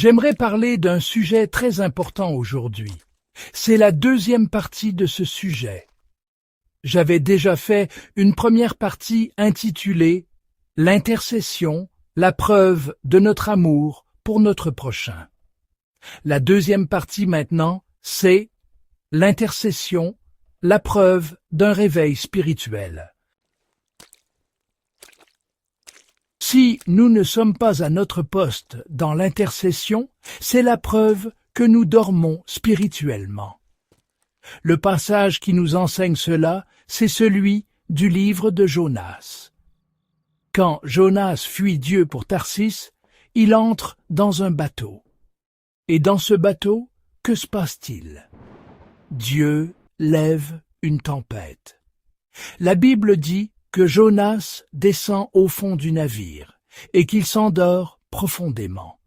J'aimerais parler d'un sujet très important aujourd'hui. C'est la deuxième partie de ce sujet. J'avais déjà fait une première partie intitulée « L'intercession, la preuve de notre amour pour notre prochain ». La deuxième partie maintenant, c'est « L'intercession, la preuve d'un réveil spirituel ». Si nous ne sommes pas à notre poste dans l'intercession, c'est la preuve que nous dormons spirituellement. Le passage qui nous enseigne cela, c'est celui du livre de Jonas. Quand Jonas fuit Dieu pour Tarsis, il entre dans un bateau. Et dans ce bateau, que se passe-t-il? Dieu lève une tempête. La Bible dit que Jonas descend au fond du navire et qu'il s'endort profondément.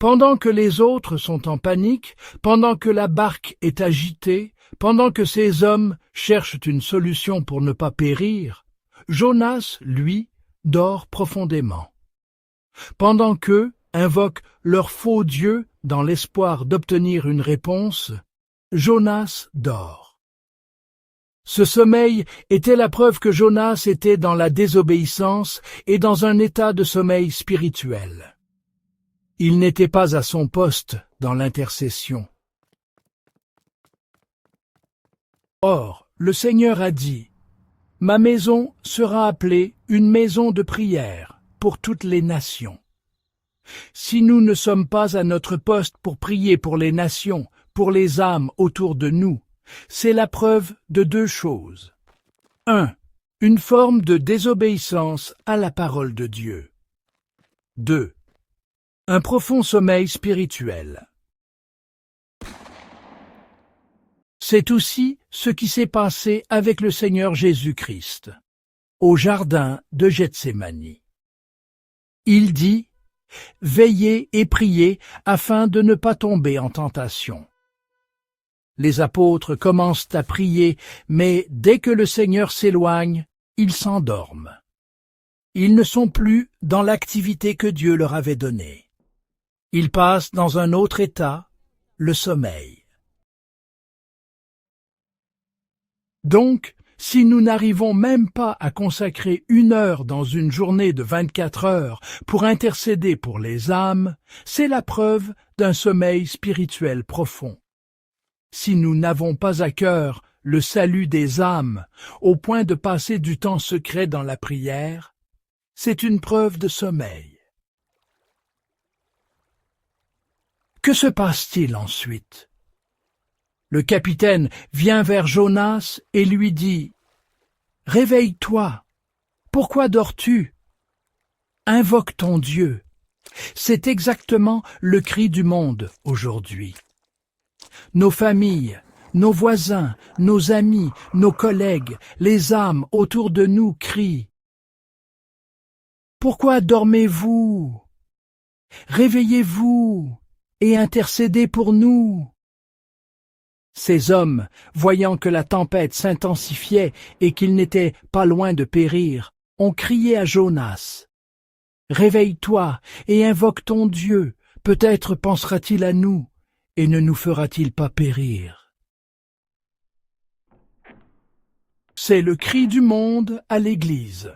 Pendant que les autres sont en panique, pendant que la barque est agitée, pendant que ces hommes cherchent une solution pour ne pas périr, Jonas, lui, dort profondément. Pendant qu'eux invoquent leur faux Dieu dans l'espoir d'obtenir une réponse, Jonas dort. Ce sommeil était la preuve que Jonas était dans la désobéissance et dans un état de sommeil spirituel. Il n'était pas à son poste dans l'intercession. Or, le Seigneur a dit « Ma maison sera appelée une maison de prière pour toutes les nations ». Si nous ne sommes pas à notre poste pour prier pour les nations, pour les âmes autour de nous, c'est la preuve de deux choses. 1. Une forme de désobéissance à la parole de Dieu. 2. Un profond sommeil spirituel. C'est aussi ce qui s'est passé avec le Seigneur Jésus-Christ, au jardin de Gethsémani. Il dit « Veillez et priez afin de ne pas tomber en tentation ». Les apôtres commencent à prier, mais dès que le Seigneur s'éloigne, ils s'endorment. Ils ne sont plus dans l'activité que Dieu leur avait donnée. Ils passent dans un autre état, le sommeil. Donc, si nous n'arrivons même pas à consacrer 1 heure dans une journée de 24 heures pour intercéder pour les âmes, c'est la preuve d'un sommeil spirituel profond. Si nous n'avons pas à cœur le salut des âmes au point de passer du temps secret dans la prière, c'est une preuve de sommeil. Que se passe-t-il ensuite? Le capitaine vient vers Jonas et lui dit « Réveille-toi, pourquoi dors-tu? Invoque ton Dieu. » C'est exactement le cri du monde aujourd'hui. Nos familles, nos voisins, nos amis, nos collègues, les âmes autour de nous crient « Pourquoi dormez-vous? Réveillez-vous et intercédez pour nous. » Ces hommes, voyant que la tempête s'intensifiait et qu'ils n'étaient pas loin de périr, ont crié à Jonas « Réveille-toi et invoque ton Dieu, peut-être pensera-t-il à nous. Et ne nous fera-t-il pas périr? » C'est le cri du monde à l'Église.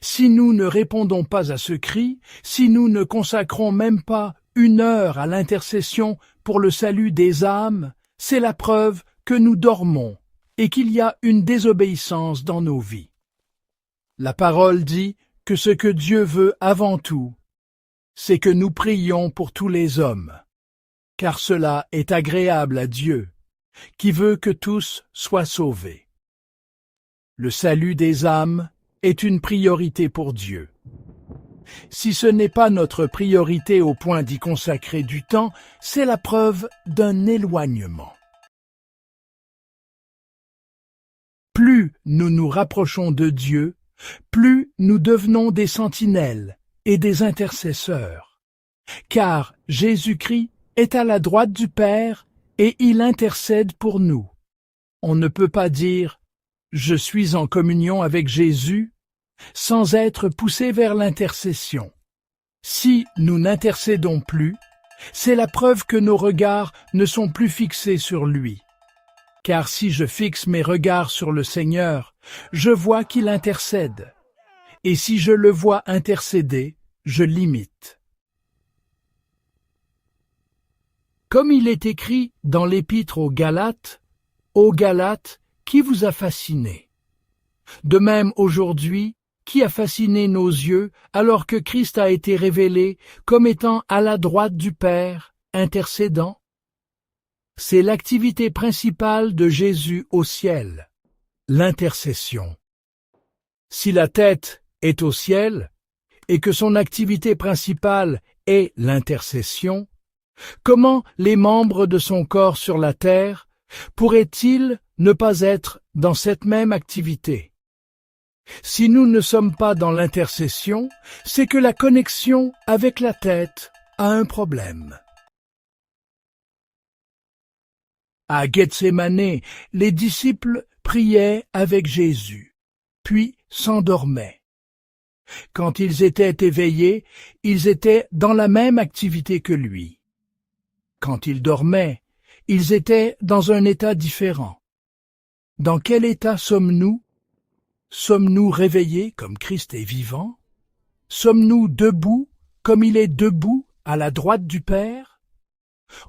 Si nous ne répondons pas à ce cri, si nous ne consacrons même pas 1 heure à l'intercession pour le salut des âmes, c'est la preuve que nous dormons et qu'il y a une désobéissance dans nos vies. La parole dit que ce que Dieu veut avant tout, c'est que nous prions pour tous les hommes. Car cela est agréable à Dieu, qui veut que tous soient sauvés. Le salut des âmes est une priorité pour Dieu. Si ce n'est pas notre priorité au point d'y consacrer du temps, c'est la preuve d'un éloignement. Plus nous nous rapprochons de Dieu, plus nous devenons des sentinelles et des intercesseurs. Car Jésus-Christ est à la droite du Père et il intercède pour nous. On ne peut pas dire « Je suis en communion avec Jésus » sans être poussé vers l'intercession. Si nous n'intercédons plus, c'est la preuve que nos regards ne sont plus fixés sur lui. Car si je fixe mes regards sur le Seigneur, je vois qu'il intercède. Et si je le vois intercéder, je l'imite. Comme il est écrit dans l'Épître aux Galates, « Ô Galates, qui vous a fasciné ?» De même aujourd'hui, qui a fasciné nos yeux alors que Christ a été révélé comme étant à la droite du Père, intercédant? C'est l'activité principale de Jésus au ciel, l'intercession. Si la tête est au ciel et que son activité principale est l'intercession, comment les membres de son corps sur la terre pourraient-ils ne pas être dans cette même activité? Si nous ne sommes pas dans l'intercession, c'est que la connexion avec la tête a un problème. À Gethsémane, les disciples priaient avec Jésus, puis s'endormaient. Quand ils étaient éveillés, ils étaient dans la même activité que lui. Quand ils dormaient, ils étaient dans un état différent. Dans quel état sommes-nous? Sommes-nous réveillés comme Christ est vivant? Sommes-nous debout comme il est debout à la droite du Père?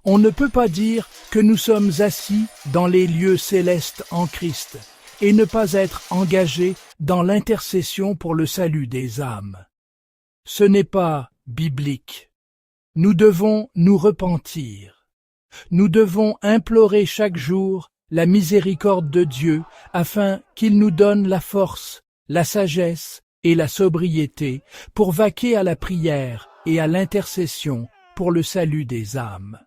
On ne peut pas dire que nous sommes assis dans les lieux célestes en Christ et ne pas être engagés dans l'intercession pour le salut des âmes. Ce n'est pas biblique. Nous devons nous repentir. Nous devons implorer chaque jour la miséricorde de Dieu afin qu'il nous donne la force, la sagesse et la sobriété pour vaquer à la prière et à l'intercession pour le salut des âmes.